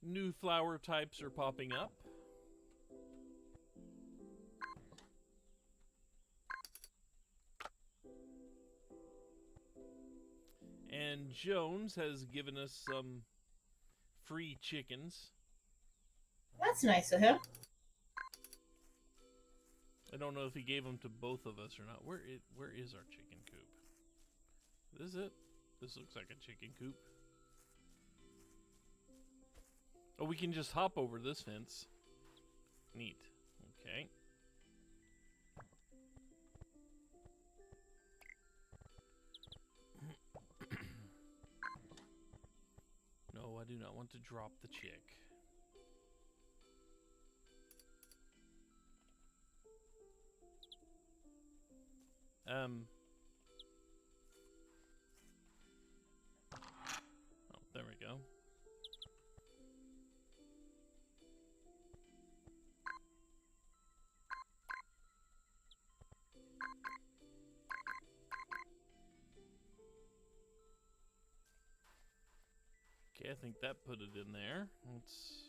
new flower types are popping up. And Jones has given us some free chickens. That's nice of him. I don't know if he gave them to both of us or not. Where is our chicken coop? This is it? This looks like a chicken coop. Oh, we can just hop over this fence. Neat. Okay. No, I do not want to drop the chick. Oh, there we go. Okay, I think that put it in there. Let's...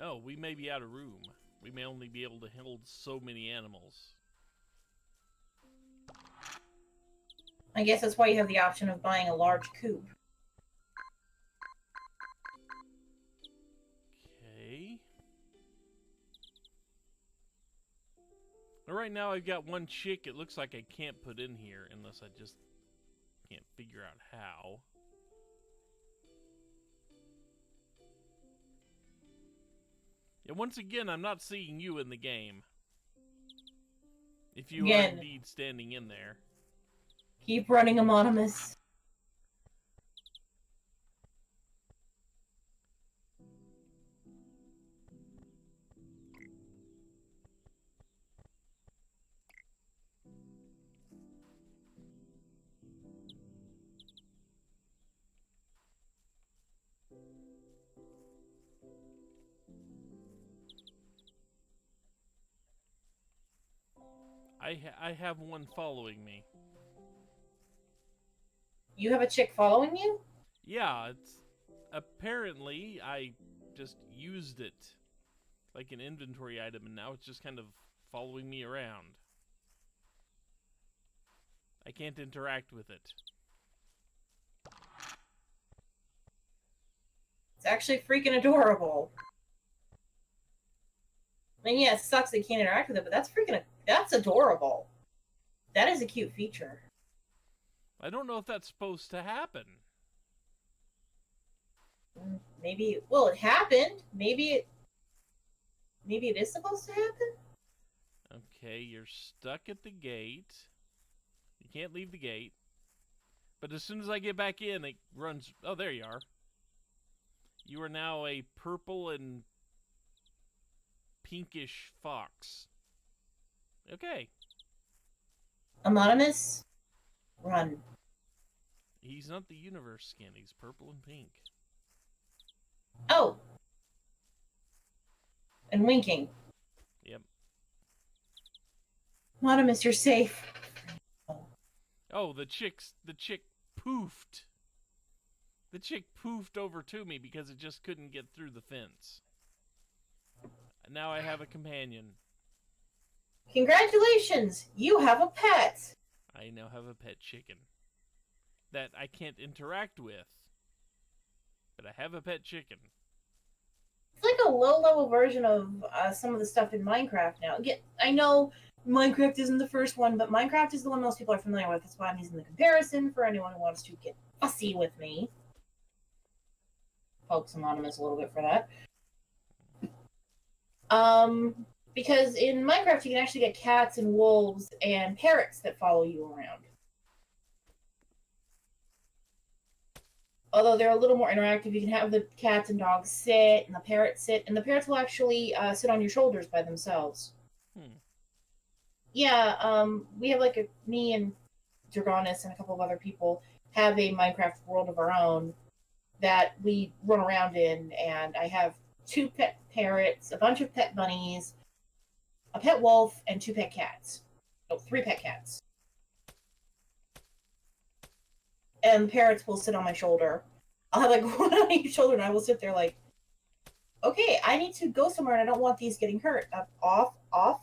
Oh, we may be out of room. We may only be able to hold so many animals. I guess that's why you have the option of buying a large coop. Okay. Right now I've got one chick it looks like I can't put in here unless I just can't figure out how. Yeah, once again, I'm not seeing you in the game. If you are indeed standing in there. Keep running, Amonimus. I have one following me. You have a chick following you? Yeah, it's apparently I just used it like an inventory item and now it's just kind of following me around. I can't interact with it. It's actually freaking adorable. I mean, yeah, it sucks that you can't interact with it, but that's adorable. That is a cute feature. I don't know if that's supposed to happen. Maybe, well, it happened. Maybe it is supposed to happen? Okay, you're stuck at the gate. You can't leave the gate. But as soon as I get back in, it runs... Oh, there you are. You are now a purple and pinkish fox. Okay. Amonimus, run. He's not the universe skin. He's purple and pink. Oh. And winking. Yep. Amonimus, you're safe. Oh, the chick poofed. The chick poofed over to me because it just couldn't get through the fence. Now I have a companion. Congratulations! You have a pet! I now have a pet chicken. That I can't interact with. But I have a pet chicken. It's like a low-level version of some of the stuff in Minecraft now. Again, I know Minecraft isn't the first one, but Minecraft is the one most people are familiar with. That's why I'm using the comparison for anyone who wants to get fussy with me. Poke Amonimus a little bit for that. Because in Minecraft you can actually get cats and wolves and parrots that follow you around. Although they're a little more interactive, you can have the cats and dogs sit, and the parrots sit, and the parrots will actually sit on your shoulders by themselves. Yeah, we have me and Dragonis and a couple of other people have a Minecraft world of our own that we run around in, and I have 2 pet parrots, a bunch of pet bunnies, a pet wolf, and 2 pet cats. No, 3 pet cats. and parrots will sit on my shoulder. I'll have like one on each shoulder, and I will sit there like, okay, I need to go somewhere, and I don't want these getting hurt. Off, off.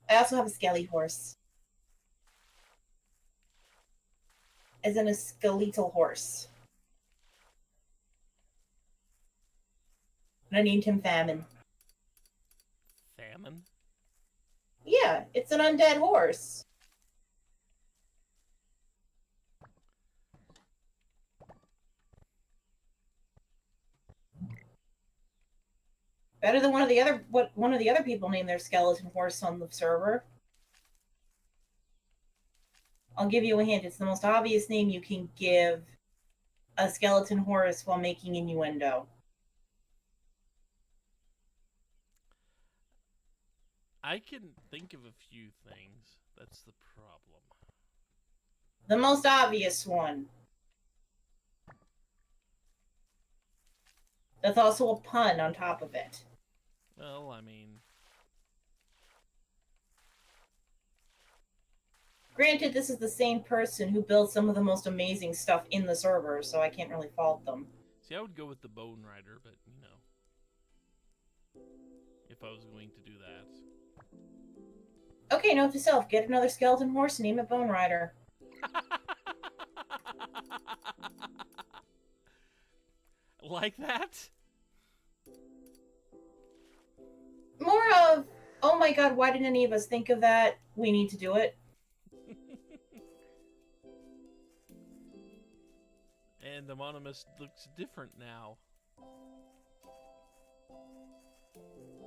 I also have a skelly horse. As in a skeletal horse. And I named him Famine. Famine? Yeah, it's an undead horse. Better than one of the other people named their skeleton horse on the server. I'll give you a hint. It's the most obvious name you can give a skeleton horse while making innuendo. I can think of a few things. That's the problem. The most obvious one. That's also a pun on top of it. Well, I mean... Granted, this is the same person who built some of the most amazing stuff in the server, so I can't really fault them. See, I would go with the Bone Rider, but, you know... If I was going to do that. Okay, note to self. Get another skeleton horse and name it Bone Rider. Like that? More of, oh my god, why didn't any of us think of that? We need to do it. And Amonimus looks different now.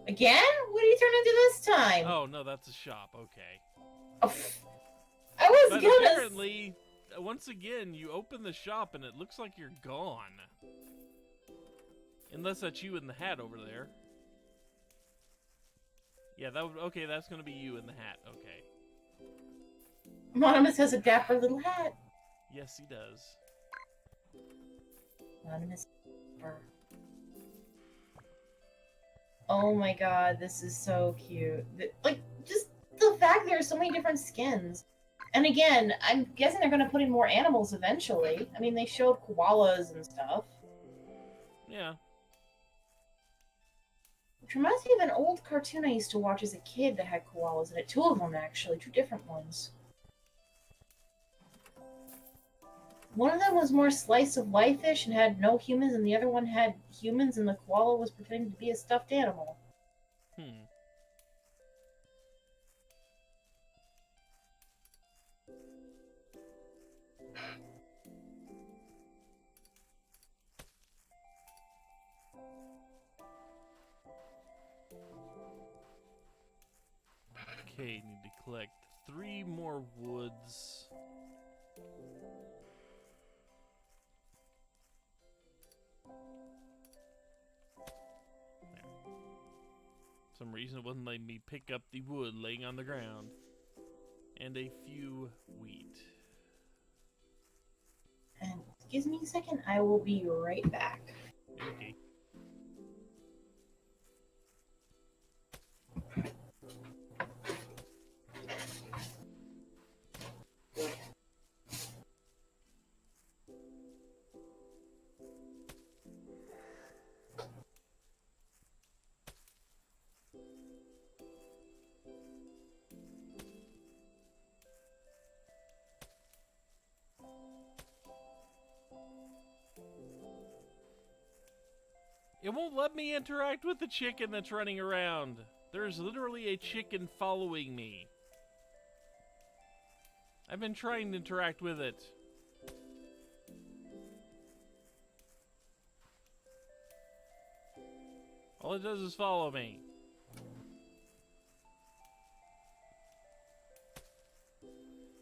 Again? What did he turn into this time? Oh, no, that's a shop. Okay. Oh, I was But gonna... apparently, once again, you open the shop and it looks like you're gone. Unless that's you in the hat over there. Yeah, okay, that's gonna be you in the hat. Okay. Amonimus has a dapper little hat. Yes, he does. Amonimus. Oh my god, this is so cute. Like, just the fact there are so many different skins. And again, I'm guessing they're gonna put in more animals eventually. I mean, they showed koalas and stuff. Yeah. Which reminds me of an old cartoon I used to watch as a kid that had koalas in it. Two of them, actually. Two different ones. One of them was more slice of life-ish and had no humans, and the other one had humans, and the koala was pretending to be a stuffed animal. Okay, need to collect 3 more woods. There. For some reason it wouldn't let me pick up the wood laying on the ground. And a few wheat. And excuse me a second, I will be right back. Okay. It won't let me interact with the chicken that's running around. There's literally a chicken following me. I've been trying to interact with it. All it does is follow me.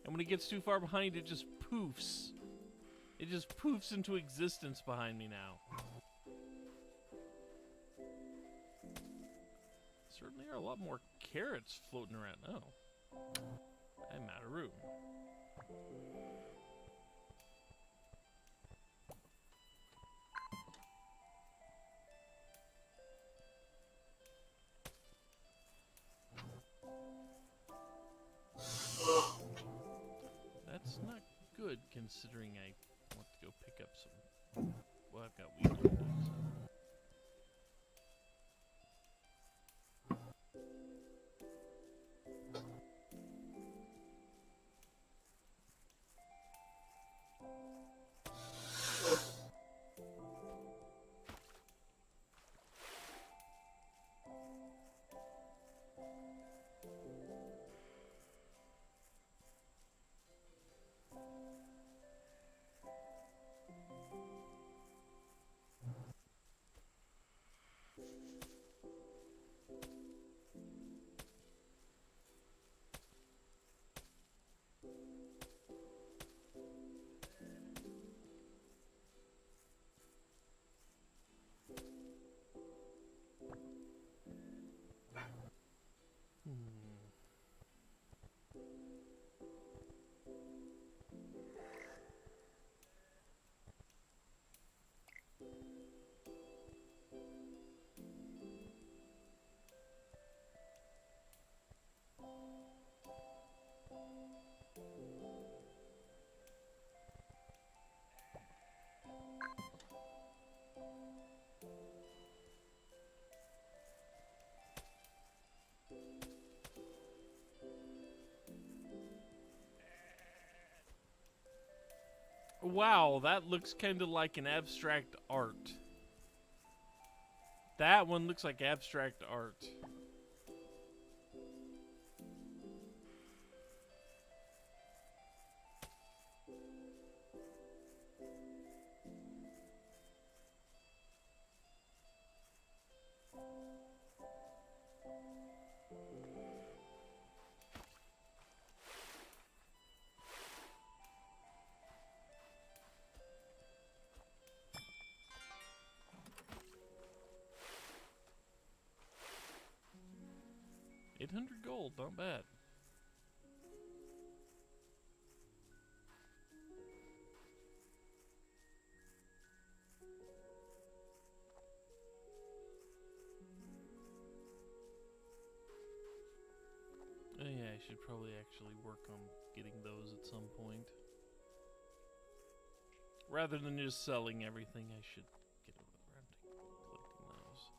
And when it gets too far behind, it just poofs. It just poofs into existence behind me now. Certainly are a lot more carrots floating around. Oh. I'm out of room. That's not good, considering considering I want to go pick up some. Well, I've got wheat to do, so. Wow, that looks kind of like an abstract art. That one looks like abstract art. $800 gold, not bad. Oh yeah, I should probably actually work on getting those at some point. Rather than just selling everything, I should get around to collecting those.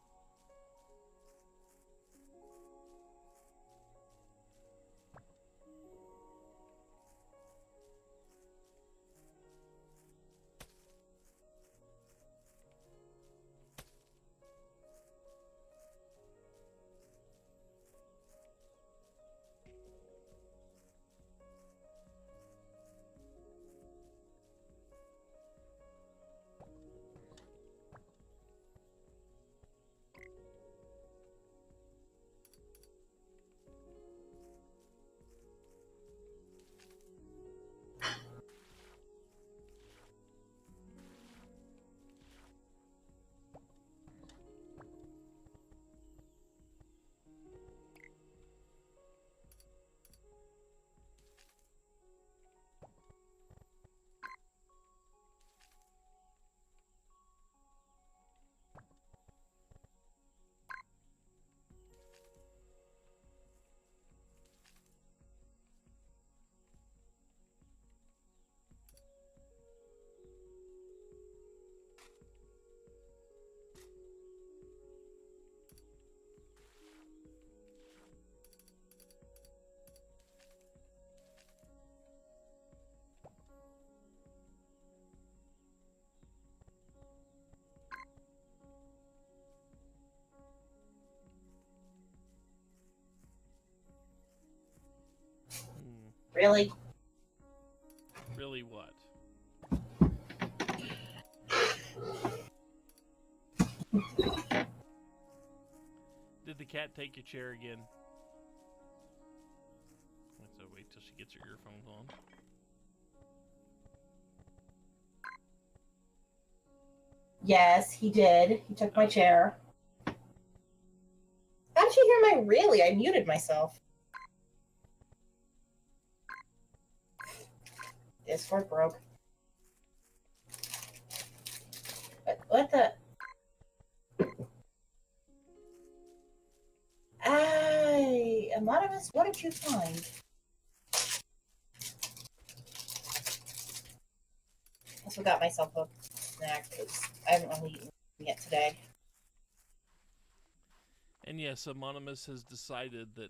Really? Really what? Did the cat take your chair again? So wait till she gets her earphones on. Yes, he did. He took my chair. How did you hear my really? I muted myself. Discord broke. What the? Amonimus, what did you find? Also got myself a snack because I haven't really eaten yet today. And yes, Amonimus has decided that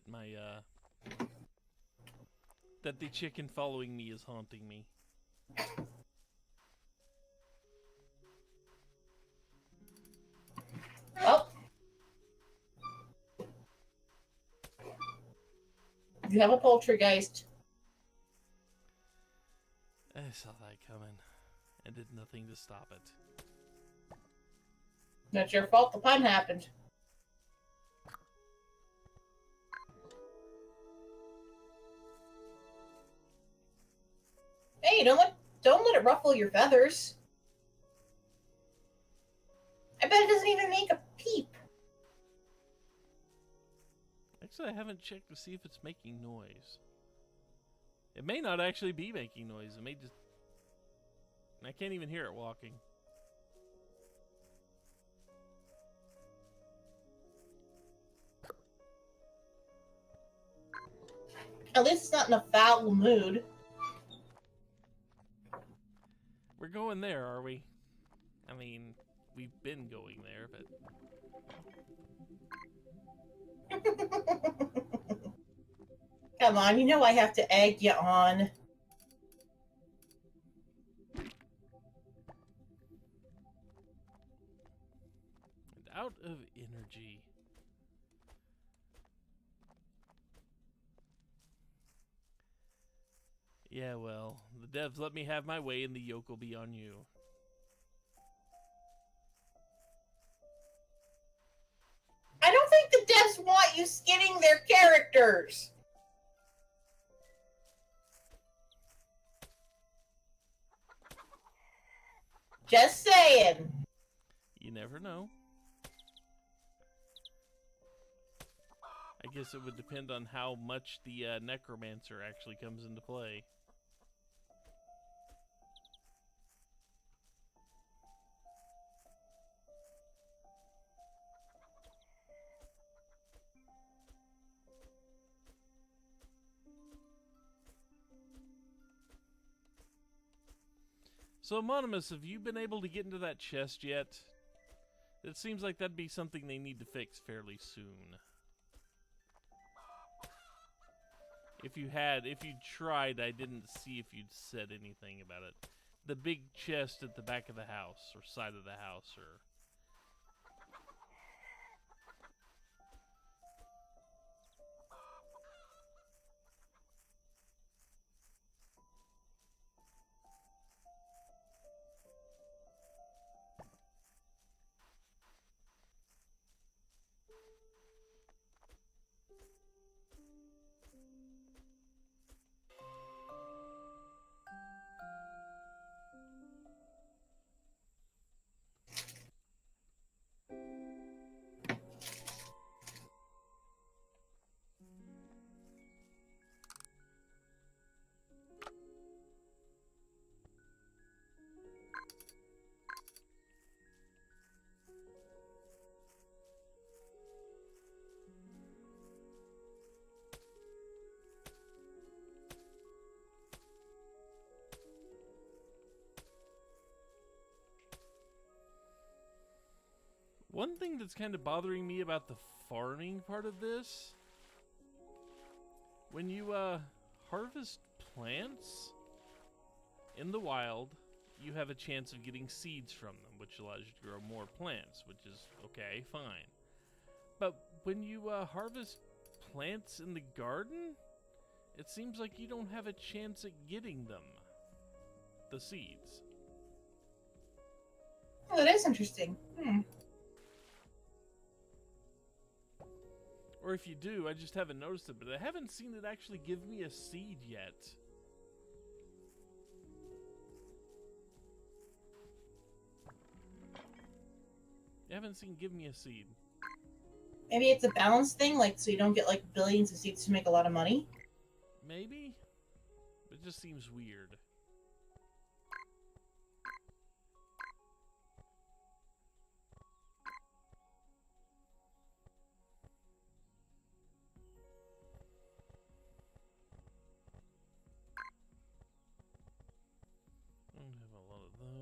that the chicken following me is haunting me. Oh. You have a poltergeist. I saw that coming and did nothing to stop it. Not your fault the pun happened. Hey, don't let it ruffle your feathers. I bet it doesn't even make a peep. Actually, I haven't checked to see if it's making noise. It may not actually be making noise. It may just... I can't even hear it walking. At least it's not in a foul mood. We're going there, are we? I mean, we've been going there, but... Come on, you know I have to egg you on. And out of energy. Yeah, well, the devs let me have my way and the yoke will be on you. I don't think the devs want you skinning their characters. Just saying. You never know. I guess it would depend on how much the necromancer actually comes into play. So, Amonimus, have you been able to get into that chest yet? It seems like that'd be something they need to fix fairly soon. If you tried, I didn't see if you'd said anything about it. The big chest at the back of the house, or side of the house, or... One thing that's kind of bothering me about the farming part of this, when you harvest plants in the wild, you have a chance of getting seeds from them, which allows you to grow more plants, which is okay, fine. But when you harvest plants in the garden, it seems like you don't have a chance at getting them, the seeds. Oh, that is interesting. Or if you do, I just haven't noticed it, but I haven't seen it actually give me a seed yet. I haven't seen give me a seed. Maybe it's a balance thing, like so you don't get like billions of seeds to make a lot of money. Maybe? It just seems weird. I don't have a lot of those.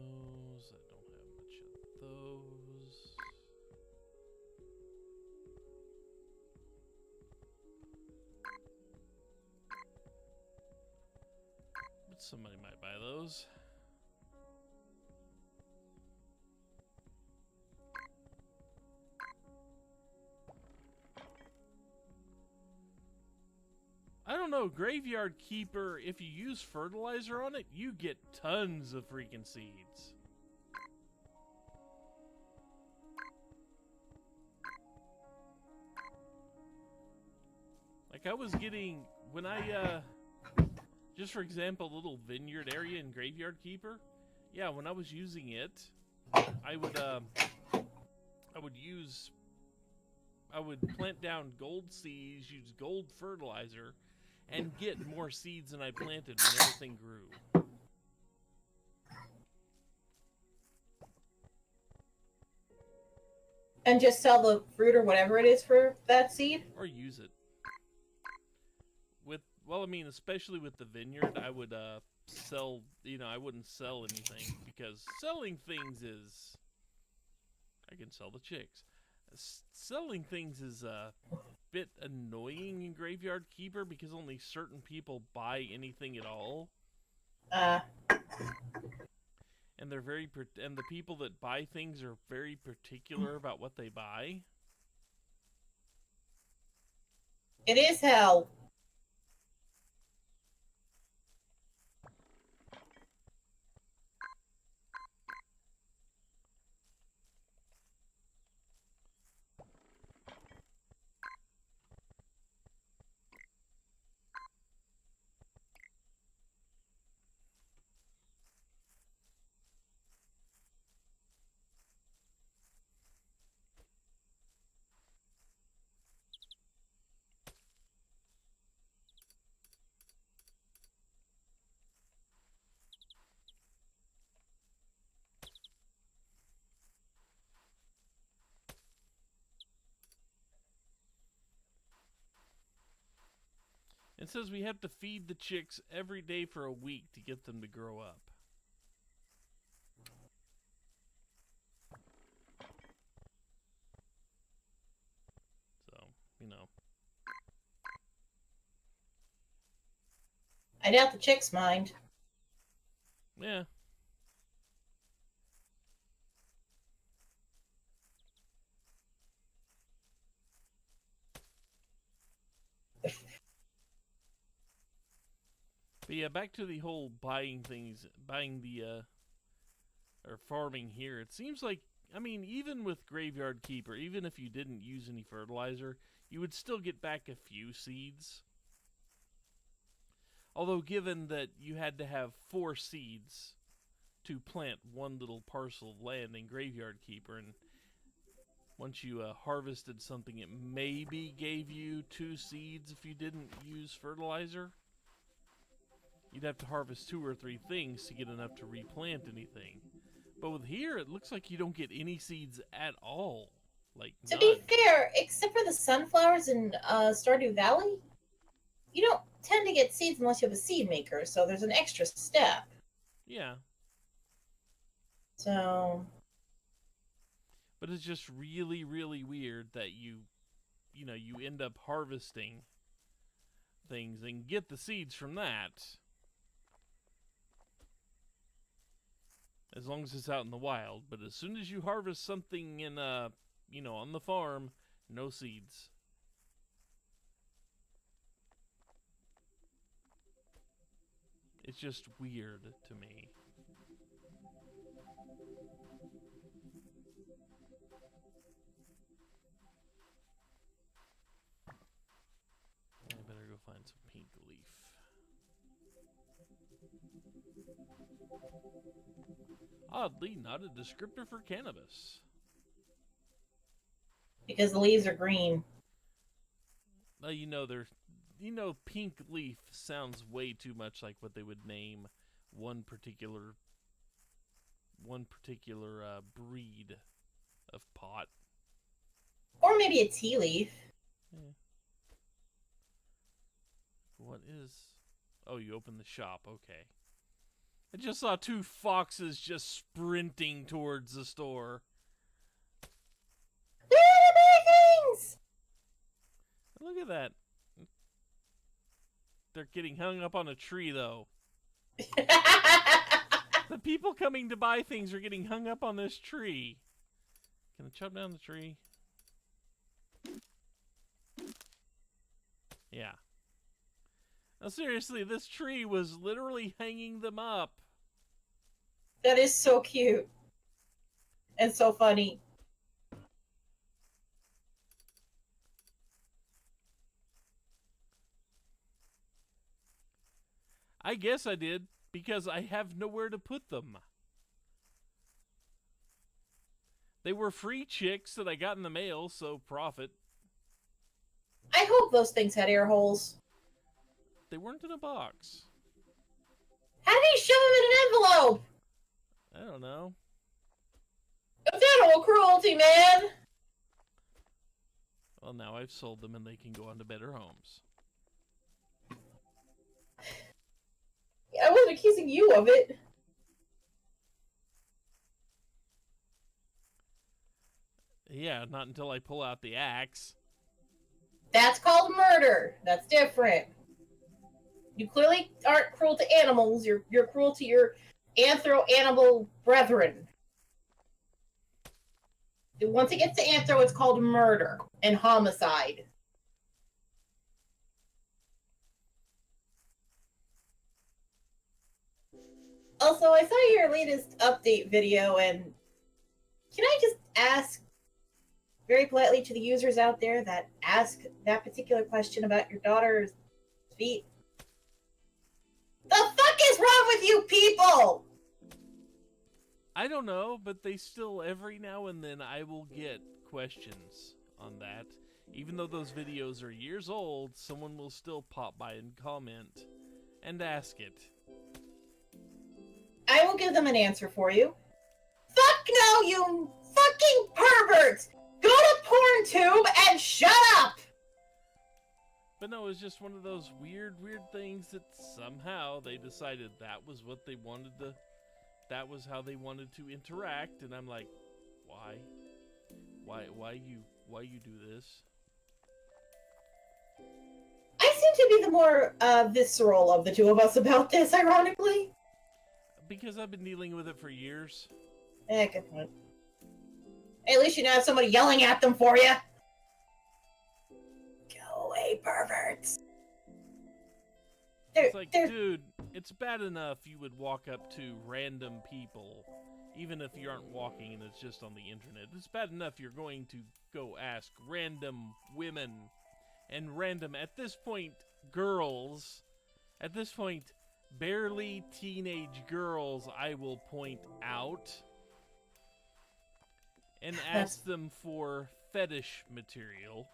Somebody might buy those. I don't know, Graveyard Keeper, if you use fertilizer on it, you get tons of freaking seeds. Like I was getting, when I, just for example, a little vineyard area in Graveyard Keeper, yeah, when I was using it, I would plant down gold seeds, use gold fertilizer, and get more seeds than I planted when everything grew. And just sell the fruit or whatever it is for that seed? Or use it. Well, I mean, especially with the vineyard, I would sell, I wouldn't sell anything, because selling things is, I can sell the chicks. Selling things is a bit annoying in Graveyard Keeper, because only certain people buy anything at all. And they're and the people that buy things are very particular about what they buy. It is hell. It says we have to feed the chicks every day for a week to get them to grow up. So, I doubt the chicks mind. Yeah. But yeah, back to the whole buying or farming here. It seems like, I mean, even with Graveyard Keeper, even if you didn't use any fertilizer, you would still get back a few seeds. Although, given that you had to have 4 seeds to plant one little parcel of land in Graveyard Keeper, and once you harvested something, it maybe gave you 2 seeds if you didn't use fertilizer. You'd have to harvest 2 or 3 things to get enough to replant anything. But with here, it looks like you don't get any seeds at all. Like, to none. be fair, except for the sunflowers in Stardew Valley, you don't tend to get seeds unless you have a seed maker, so there's an extra step. Yeah. So... But it's just really, really weird that you end up harvesting things and get the seeds from that. As long as it's out in the wild. But as soon as you harvest something in, on the farm, no seeds. It's just weird to me. I better go find some pink leaf. Oddly, not a descriptor for cannabis. Because the leaves are green. Pink leaf sounds way too much like what they would name one particular breed of pot. Or maybe a tea leaf. Yeah. What is... Oh, you opened the shop. Okay. I just saw 2 foxes just sprinting towards the store. They're the things! Look at that. They're getting hung up on a tree, though. The people coming to buy things are getting hung up on this tree. Can I chop down the tree? Yeah. Now seriously, this tree was literally hanging them up. That is so cute. And so funny. I guess I did, because I have nowhere to put them. They were free chicks that I got in the mail, so profit. I hope those things had air holes. They weren't in a box. How did he shove them in an envelope? I don't know. It's animal cruelty, man! Well, now I've sold them and they can go on to better homes. I wasn't accusing you of it. Yeah, not until I pull out the axe. That's called murder. That's different. You clearly aren't cruel to animals. You're cruel to your anthro-animal brethren. Once it gets to anthro, it's called murder and homicide. Also, I saw your latest update video, and can I just ask very politely to the users out there that ask that particular question about your daughter's feet? The fuck is wrong with you people? I don't know, but they still, every now and then, I will get questions on that. Even though those videos are years old, someone will still pop by and comment and ask it. I will give them an answer for you. Fuck no, you fucking perverts! Go to PornTube and shut up! But no, it was just one of those weird things that somehow they decided that was what they wanted to... That was how they wanted to interact, and I'm like, why? Why you do this? I seem to be the more visceral of the two of us about this, ironically. Because I've been dealing with it for years. Good point. Hey, at least you now have somebody yelling at them for you. Go away, perverts. It's like, dude, it's bad enough you would walk up to random people, even if you aren't walking and it's just on the internet. It's bad enough you're going to go ask random women and random, at this point, girls. At this point, barely teenage girls, I will point out, and ask them for fetish material.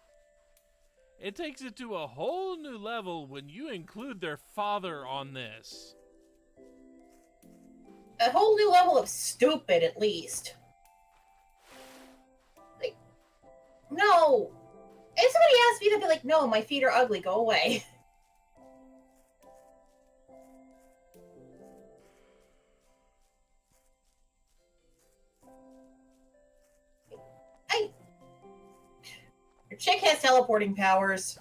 It takes it to a whole new level when you include their father on this. A whole new level of stupid, at least. Like, no. If somebody asked me to be like, no, my feet are ugly, go away. Your chick has teleporting powers.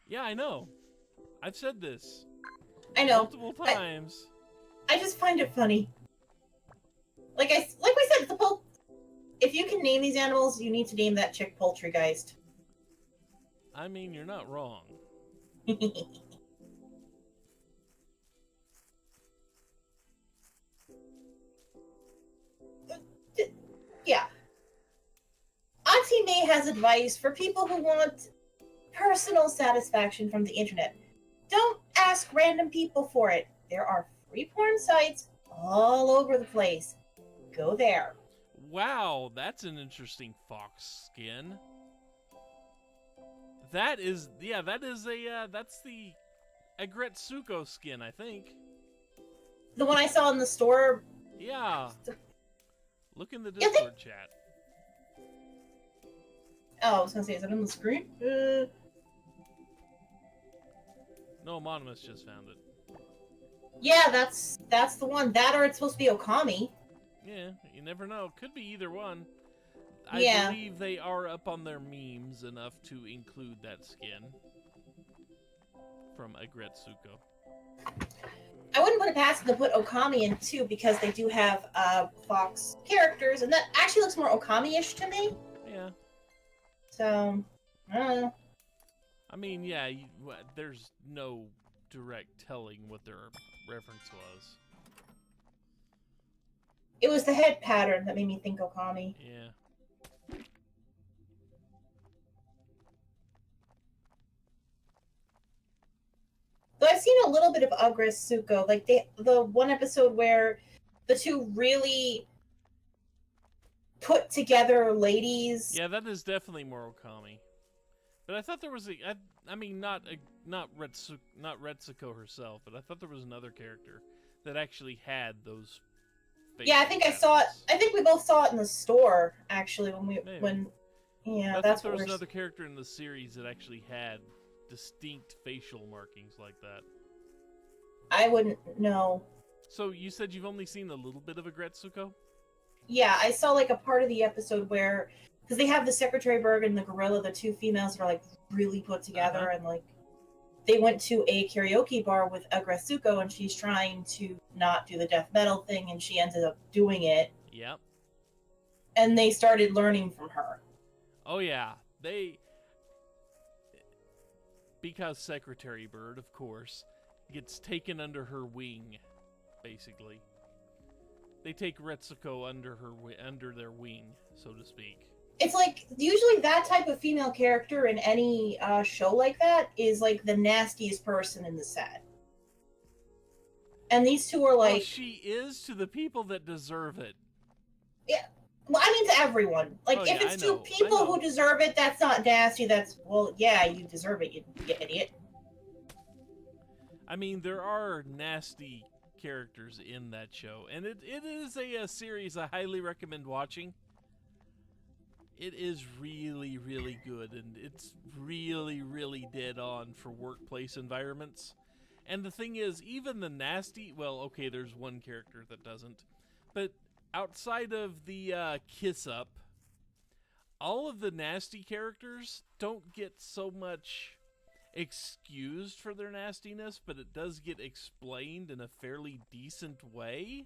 Yeah, I know. I've said this. I know. Multiple times. I just find it funny. Like we said, if you can name these animals, you need to name that chick Poultrygeist. I mean, you're not wrong. Yeah. Auntie May has advice for people who want personal satisfaction from the internet. Don't ask random people for it. There are free porn sites all over the place. Go there. Wow, that's an interesting fox skin. That's the Agretsuko skin, I think. The one I saw in the store. Yeah. Look in the Discord chat. Oh, I was gonna say, is it on the screen? No, Amonimus just found it. Yeah, that's the one. That or it's supposed to be Okami. Yeah, you never know. Could be either one. Yeah. I believe they are up on their memes enough to include that skin from Agretsuko. I wouldn't put it past them to put Okami in too, because they do have Fox characters, and that actually looks more Okami-ish to me. Yeah. So, I don't know. I mean, yeah, there's no direct telling what their reference was. It was the head pattern that made me think Okami. Yeah. Though I've seen a little bit of Agretsuko, like the one episode where the two really put together ladies. Yeah, that is definitely more Okami. But I thought there was I mean, not Retsuko herself, but I thought there was another character that actually had those. Yeah, I think I saw it. I think we both saw it in the store actually yeah. I That's thought there was we're... another character in the series that actually had distinct facial markings like that. I wouldn't know. So you said you've only seen a little bit of a Gretsuko? Yeah, I saw like a part of the episode where, because they have the Secretary Berg and the gorilla, the two females that are like really put together, and like they went to a karaoke bar with Agretsuko, and she's trying to not do the death metal thing, and she ended up doing it. Yep. And they started learning from her. Oh yeah, because Secretary Bird, of course, gets taken under her wing, basically. They take Retsuko under their wing, so to speak. It's like, usually that type of female character in any show like that is like the nastiest person in the set. And these two are like... Well, she is to the people that deserve it. Yeah. Well, I mean to everyone. Like, if it's to people who deserve it, that's not nasty. That's, well, yeah, you deserve it, you idiot. I mean, there are nasty characters in that show, and it is a series I highly recommend watching. It is really, really good, and it's really, really dead on for workplace environments. And the thing is, even the nasty... Well, okay, there's one character that doesn't. But outside of the kiss-up, all of the nasty characters don't get so much excused for their nastiness, but it does get explained in a fairly decent way.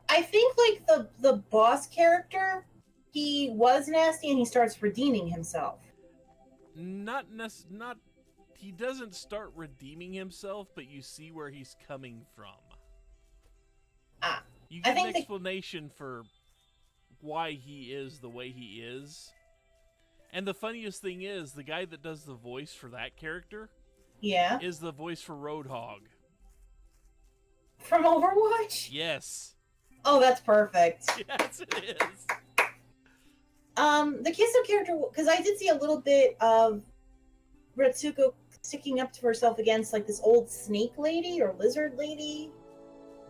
I think, like, the boss character, he was nasty and he starts redeeming himself. He doesn't start redeeming himself, but you see where he's coming from. You get an explanation for why he is the way he is. And the funniest thing is, the guy that does the voice for that character is the voice for Roadhog. From Overwatch? Yes. Oh, that's perfect. Yes, it is. The Kisso character, because I did see a little bit of Retsuko sticking up to herself against like this old snake lady or lizard lady.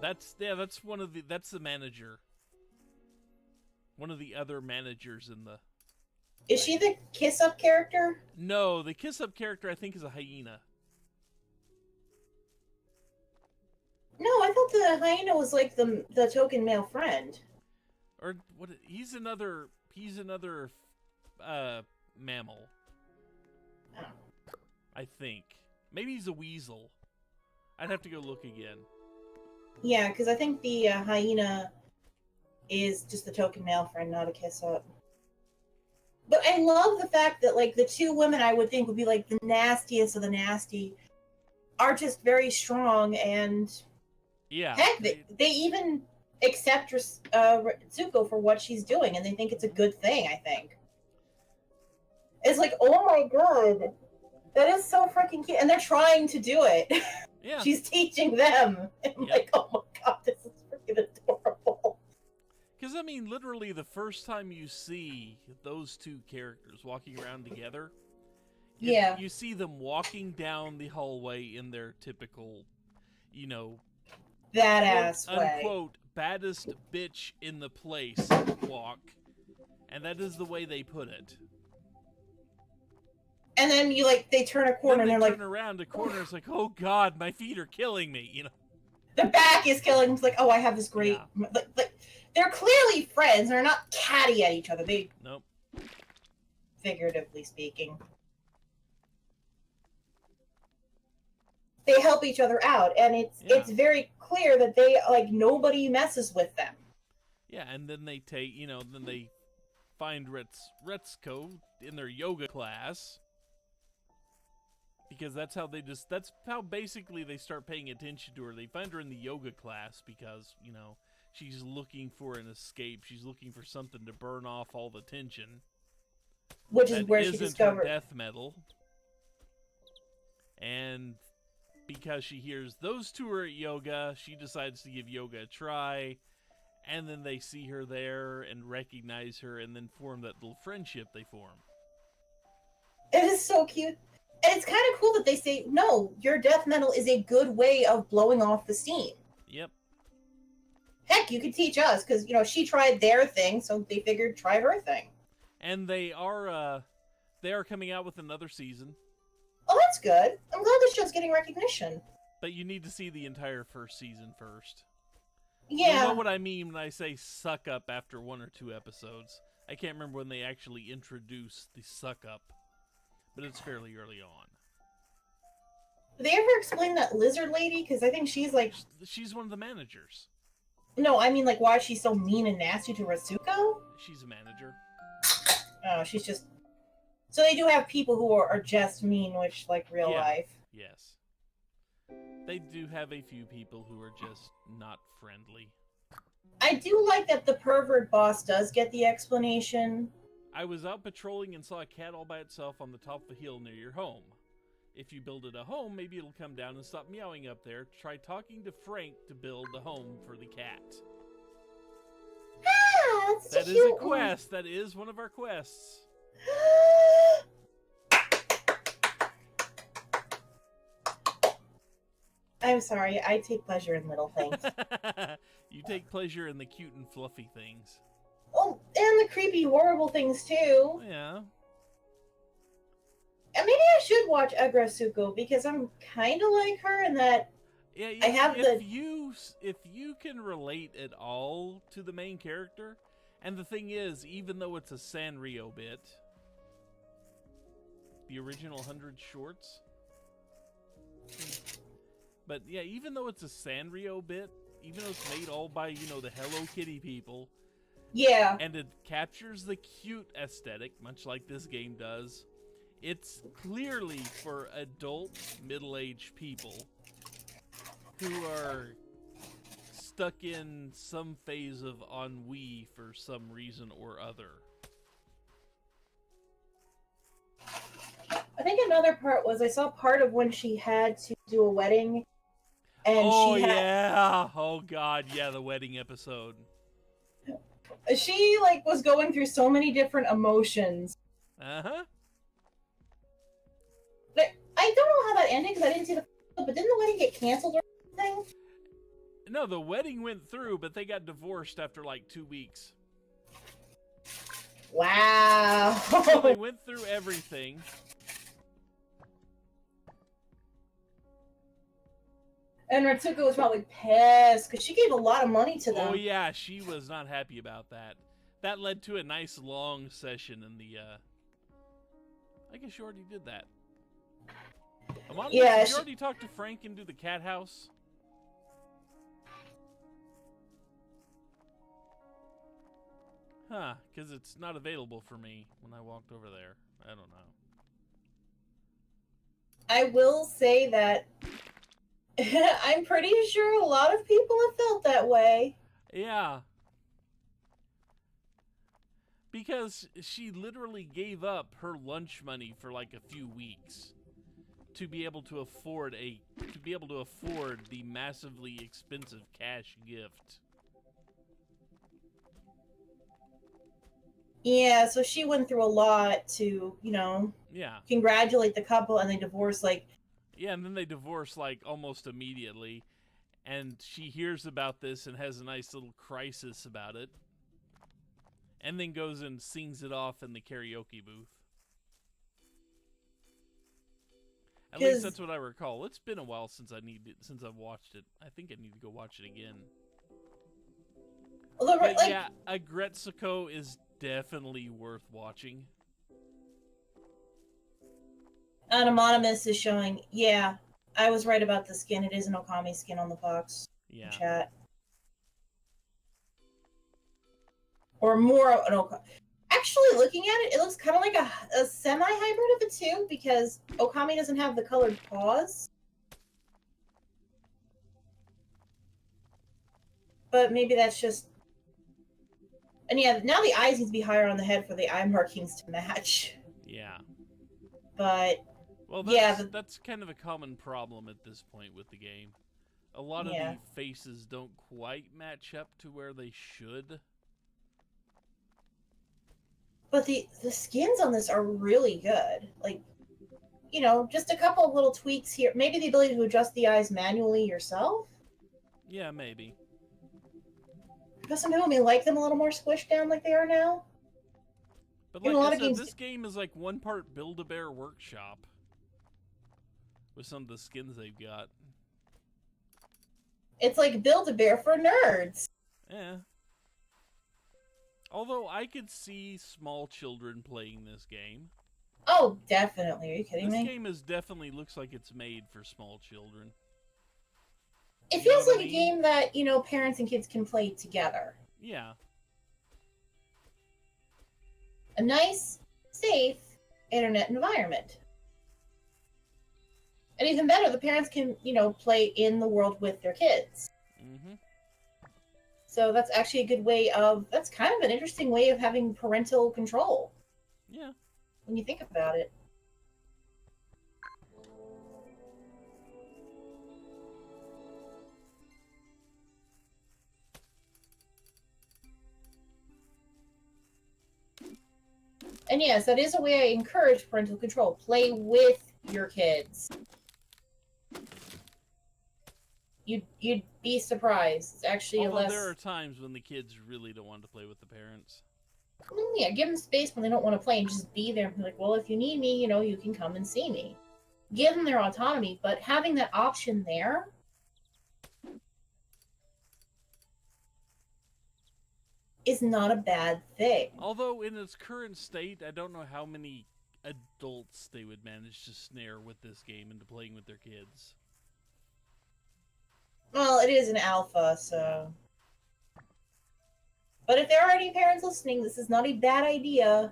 That's the manager. One of the other managers in the... Is she the kiss-up character? No, the kiss-up character I think is a hyena. No, I thought the hyena was like the token male friend. Or what? He's another mammal. Oh. I think. Maybe he's a weasel. I'd have to go look again. Yeah, because I think the hyena is just the token male friend, not a kiss-up. But I love the fact that, like, the two women I would think would be, like, the nastiest of the nasty are just very strong, and... Yeah. Heck, they even accept Retsuko for what she's doing, and they think it's a good thing, I think. It's like, oh my god, that is so freaking cute. And they're trying to do it. Yeah. She's teaching them. And I'm like, oh my god, this is freaking adorable. Because, I mean, literally the first time you see those two characters walking around together, you see them walking down the hallway in their typical, badass quote, way. Unquote, baddest bitch in the place walk. And that is the way they put it. And then they turn a corner and they're like... turn around a corner, it's like, oh god, my feet are killing me, The back is killing them. It's like, oh, I have this great... Yeah. Like, they're clearly friends. They're not catty at each other. Nope. Figuratively speaking. they help each other out, and it's very clear that they nobody messes with them. Yeah, and then they take, then they find Retsuko in their yoga class. Because that's how basically they start paying attention to her. They find her in the yoga class because, she's looking for an escape. She's looking for something to burn off all the tension. Which is where she discovered her death metal. And because she hears those two are at yoga, she decides to give yoga a try. And then they see her there and recognize her and then form that little friendship they form. It is so cute. And it's kind of cool that they say, no, your death metal is a good way of blowing off the steam. Yep. Heck, you could teach us, because, she tried their thing, so they figured try her thing. And they are coming out with another season. Oh, that's good. I'm glad this show's getting recognition. But you need to see the entire first season first. Yeah. You know what I mean when I say suck up after 1 or 2 episodes. I can't remember when they actually introduced the suck up. But it's fairly early on. Did they ever explain that lizard lady? Because I think she's She's one of the managers. No, I mean, why she's so mean and nasty to Retsuko? She's a manager. Oh, she's just... So they do have people who are just mean, which, real life. Yes. They do have a few people who are just not friendly. I do like that the pervert boss does get the explanation. I was out patrolling and saw a cat all by itself on the top of the hill near your home. If you build it a home, maybe it'll come down and stop meowing up there. Try talking to Frank to build a home for the cat. Ah, that is a quest. That is one of our quests. I'm sorry, I take pleasure in little things. You take pleasure in the cute and fluffy things. Oh, and the creepy, horrible things, too. Yeah. And maybe I should watch Agretsuko, because I'm kind of like her in that I have if you can relate at all to the main character, and the thing is, even though it's a Sanrio bit, the original 100 shorts, but yeah, even though it's a Sanrio bit, even though it's made all by, the Hello Kitty people, yeah, and it captures the cute aesthetic, much like this game does. It's clearly for adult, middle-aged people who are stuck in some phase of ennui for some reason or other. I think another part was I saw part of when she had to do a wedding, and oh god, yeah, the wedding episode. She was going through so many different emotions. Uh-huh. But I don't know how that ended because I didn't see the. But didn't the wedding get canceled or something? No, the wedding went through, but they got divorced after 2 weeks. Wow. So they went through everything. And Retsuko was probably pissed because she gave a lot of money to them. Oh yeah, she was not happy about that. That led to a nice long session in the. I guess you already did that. Amonimus, did you already talk to Frank and do the cat house? Huh, because it's not available for me when I walked over there. I don't know. I will say that I'm pretty sure a lot of people have felt that way. Yeah. Because she literally gave up her lunch money for a few weeks to be able to afford the massively expensive cash gift. Yeah, so she went through a lot to, congratulate the couple, and they divorced Yeah, and then they divorce almost immediately, and she hears about this and has a nice little crisis about it, and then goes and sings it off in the karaoke booth. At least that's what I recall. It's been a while since I've watched it. I think I need to go watch it again. But yeah, Agretsuko is definitely worth watching. And Amonimus is showing, yeah, I was right about the skin. It is an Okami skin on the box. Yeah. Chat. Or more an Okami. Actually, looking at it, it looks kind of like a semi-hybrid of the two, because Okami doesn't have the colored paws. But maybe that's just... And yeah, now the eyes need to be higher on the head for the eye markings to match. Yeah. But... Well, that's kind of a common problem at this point with the game. A lot of the faces don't quite match up to where they should. But the skins on this are really good. Like, you know, just a couple of little tweaks here. Maybe the ability to adjust the eyes manually yourself? Yeah, maybe. Because some people may like them a little more squished down like they are now. But like I said, this game is like one part Build-A-Bear Workshop. With some of the skins they've got. It's like Build-A-Bear for nerds. Yeah. Although I could see small children playing this game. Oh, definitely. Are you kidding me? This game definitely looks like it's made for small children. It feels like a game that, you know, parents and kids can play together. Yeah. A nice, safe internet environment. And even better, the parents can, you know, play in the world with their kids. Mm-hmm. So that's actually a good way of... That's kind of an interesting way of having parental control. Yeah. When you think about it. And yes, that is a way I encourage parental control. Play with your kids. You'd be surprised. It's actually Although there are times when the kids really don't want to play with the parents. Yeah, give them space when they don't want to play and just be there and be like, well, if you need me, you know, you can come and see me. Give them their autonomy, but having that option there is not a bad thing. Although in its current state, I don't know how many adults they would manage to snare with this game into playing with their kids. Well, it is an alpha, so... But if there are any parents listening, this is not a bad idea.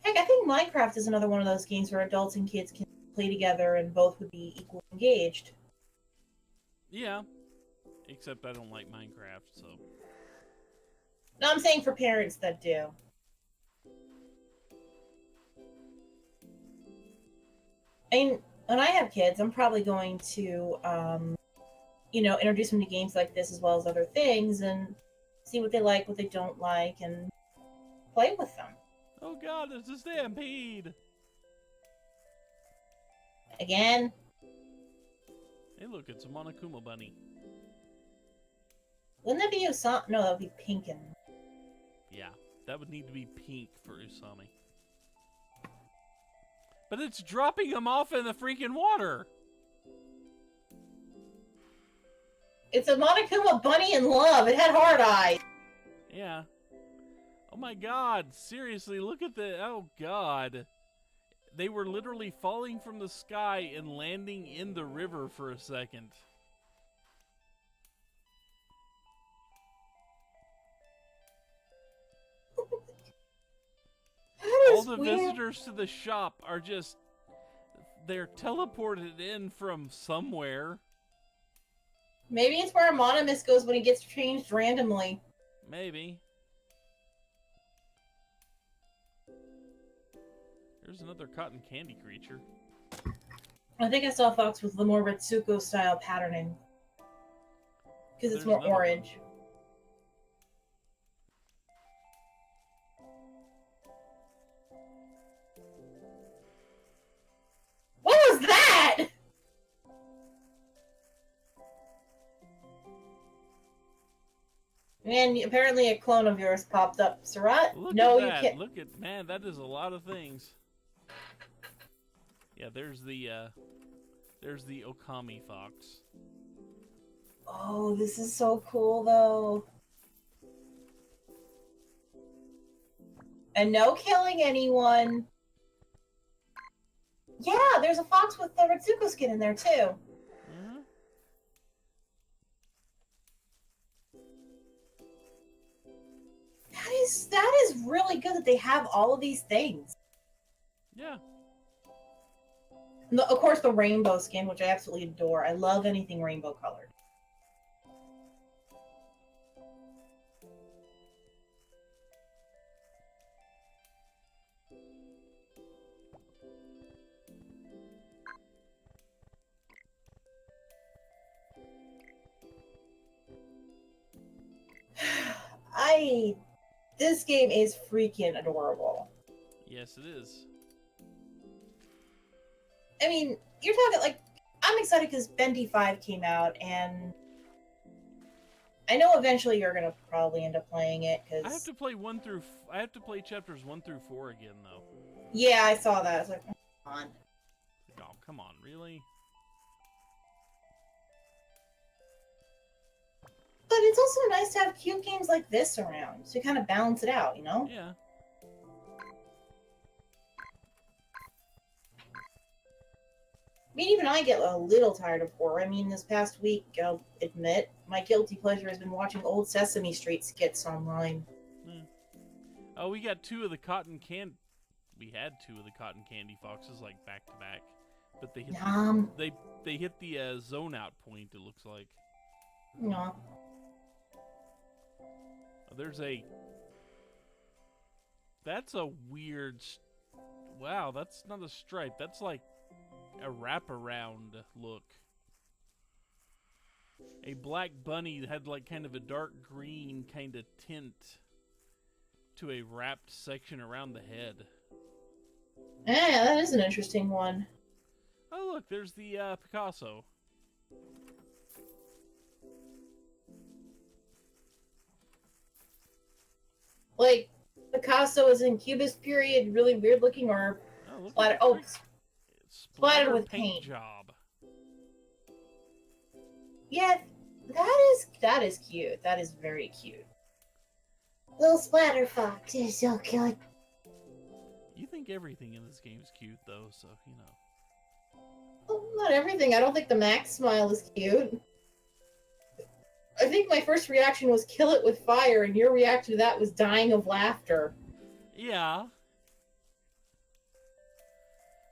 Heck, I think Minecraft is another one of those games where adults and kids can play together and both would be equally engaged. Yeah. Except I don't like Minecraft, so... No, I'm saying for parents that do. I mean, when I have kids, I'm probably going to, you know, introduce them to games like this as well as other things and see what they like, what they don't like, and play with them. Oh god, it's a stampede! Again? Hey look, it's a Monokuma bunny. Wouldn't that be Usami? No, that would be Pinkin. Yeah, that would need to be pink for Usami. But it's dropping him off in the freaking water! It's a Monokuma bunny in love. It had hard eyes. Yeah. Oh my god, seriously, look at the... Oh god. They were literally falling from the sky and landing in the river for a second. All the visitors to the shop are just... They're teleported in from somewhere. Maybe it's where Amonimus goes when he gets changed randomly. Maybe. There's another cotton candy creature. I think I saw a fox with the more Retsuko style patterning. Because it's more orange. What was that? And apparently a clone of yours popped up. Surat? No, you can't. Look at, man, that is a lot of things. Yeah, there's the Okami fox. Oh, this is so cool, though. And no killing anyone. Yeah, there's a fox with the Ritsuko skin in there, too. Mm-hmm. That is really good that they have all of these things. Yeah. And of course, the rainbow skin, which I absolutely adore. I love anything rainbow colored. This game is freaking adorable. Yes, it is. I mean, you're talking like, I'm excited because Bendy 5 came out, and I know eventually you're gonna probably end up playing it because I have to play I have to play chapters 1 through 4 again, though. yeah, I saw that. I was like, come on. Oh, come on, really? But it's also nice to have cute games like this around to kind of balance it out, you know? Yeah. I mean, even I get a little tired of horror. I mean, this past week, I'll admit, my guilty pleasure has been watching old Sesame Street skits online. Oh, we got two of the cotton candy. We had two of the cotton candy foxes, like, back to back. But they hit they hit the zone out point, it looks like. No. Oh, there's a... That's a weird... Wow, that's not a stripe. That's like a wraparound look. A black bunny had like kind of a dark green kind of tint to a wrapped section around the head. Yeah, that is an interesting one. Oh, look, there's the Picasso. Like, Picasso is in Cubist period, really weird looking, or splattered. Oh, splattered with paint. Job. Yeah, that is cute. That is very cute. Little splatter fox is so cute. You think everything in this game is cute, though, so, you know. Well, not everything. I don't think the Max smile is cute. I think my first reaction was kill it with fire, and your reaction to that was dying of laughter. Yeah.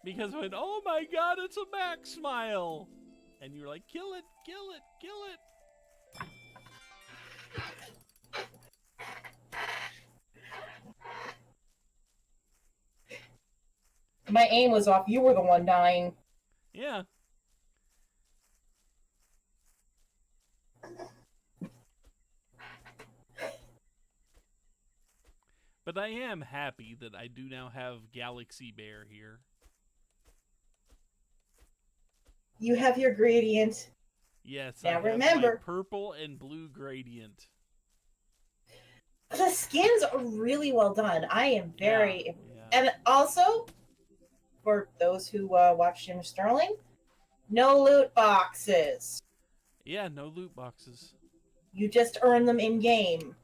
Because when, oh my god, it's a Max smile! And you're like, kill it, kill it, kill it! My aim was off. You were the one dying. Yeah. But I am happy that I do now have Galaxy Bear here. You have your gradient. Yes, now I have remember, my purple and blue gradient. The skins are really well done. I am very... Yeah. And also, for those who watch Jim Sterling, no loot boxes. Yeah, no loot boxes. You just earn them in-game.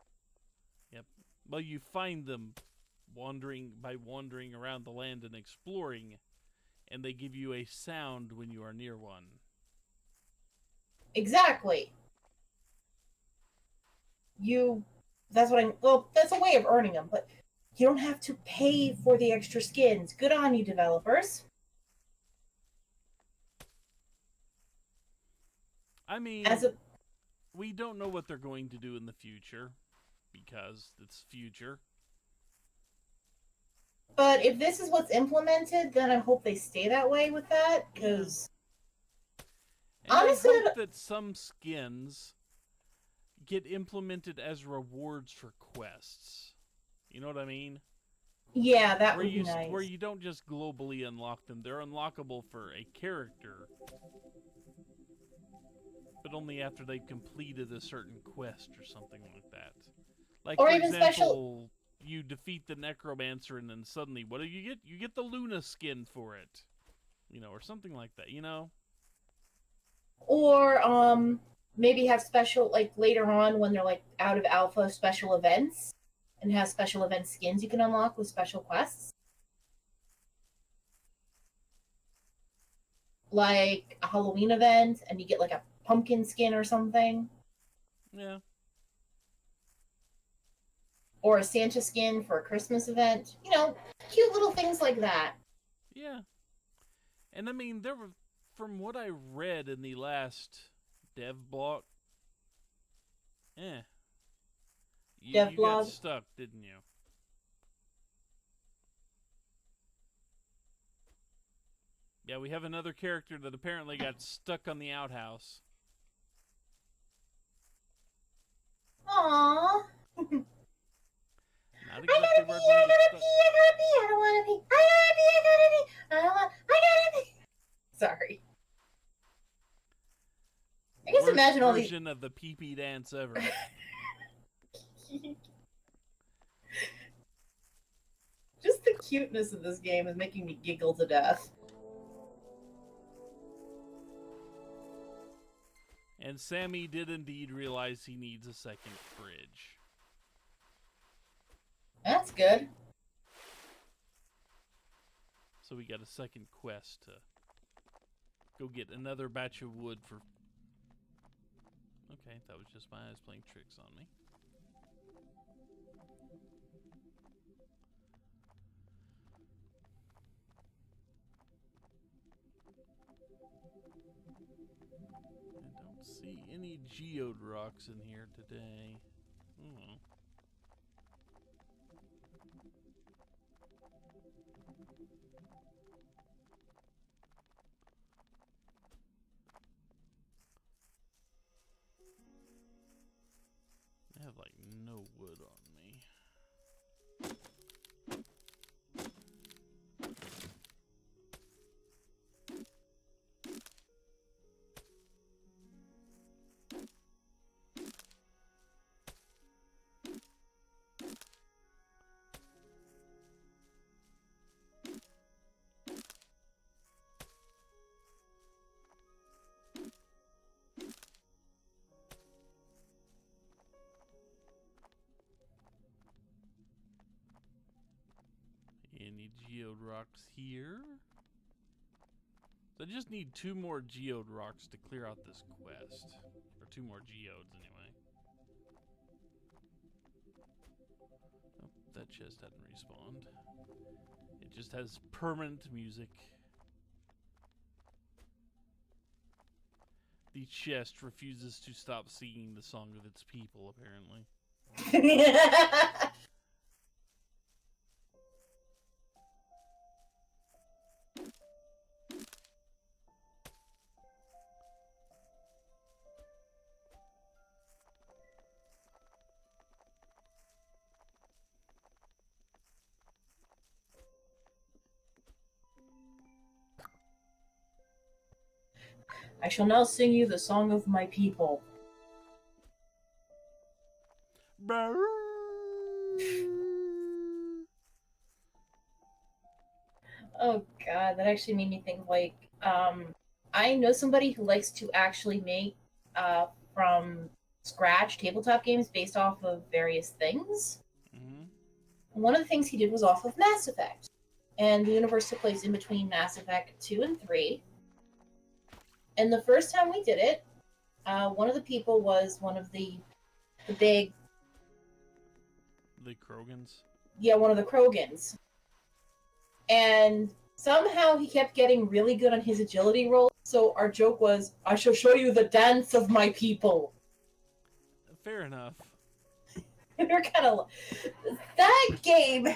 Yep. Well, you find them by wandering around the land and exploring, and they give you a sound when you are near one. Exactly. That's a way of earning them, but you don't have to pay for the extra skins. Good on you, developers. I mean, we don't know what they're going to do in the future, because it's future. But if this is what's implemented, then I hope they stay that way with that, because... Honestly, I hope that some skins get implemented as rewards for quests. You know what I mean? Yeah, that would be nice. Where you don't just globally unlock them. They're unlockable for a character, but only after they've completed a certain quest or something like that. Like, or for even example, you defeat the necromancer and then suddenly, what do you get? You get the Luna skin for it. You know, or something like that, you know? Or, maybe have special, like, later on when they're, like, out of alpha special events. and has special event skins you can unlock with special quests. Like a Halloween event, and you get like a pumpkin skin or something. Yeah. Or a Santa skin for a Christmas event. You know, cute little things like that. Yeah. And I mean, there were, from what I read in the last dev block, you got stuck, didn't you? Yeah, we have another character that apparently got stuck on the outhouse. Aww. Not exactly where I gotta be, I don't wanna be, I gotta be, I gotta be, I gotta be. Sorry. I guess imagine all these version of the pee-pee dance ever. Just the cuteness of this game is making me giggle to death. And Sammy did indeed realize he needs a second fridge. That's good. So we got a second quest to go get another batch of wood for... Okay, that was just my eyes playing tricks on me. I don't see any geode rocks in here today. Oh. I have like no wood on me. Any geode rocks here? So I just need 2 more geode rocks to clear out this quest. Or 2 more geodes, anyway. Oh, that chest hadn't respawned. It just has permanent music. The chest refuses to stop singing the song of its people, apparently. I shall now sing you the song of my people. Oh god, that actually made me think, like, I know somebody who likes to actually make, from scratch tabletop games based off of various things. Mm-hmm. One of the things he did was off of Mass Effect. And the universe took place in between Mass Effect 2 and 3. And the first time we did it, one of the people was one of the big... The Krogans? Yeah, one of the Krogans. And somehow he kept getting really good on his agility roll. So our joke was, I shall show you the dance of my people. Fair enough. We're kind of... That game...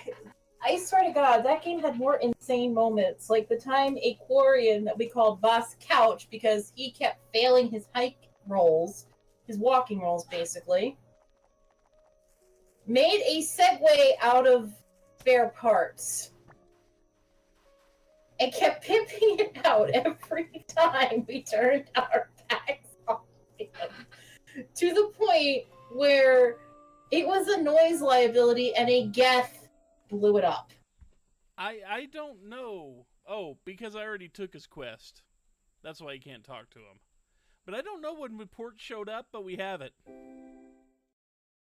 I swear to God, that game had more insane moments. Like the time a Quarian that we called Boss Couch, because he kept failing his hike rolls, his walking rolls basically, made a Segway out of spare parts. And kept pimping it out every time we turned our backs on him. To the point where it was a noise liability and a Geth blew it up. I don't know. Oh, because I already took his quest. That's why you can't talk to him. But I don't know when report showed up, but we have it.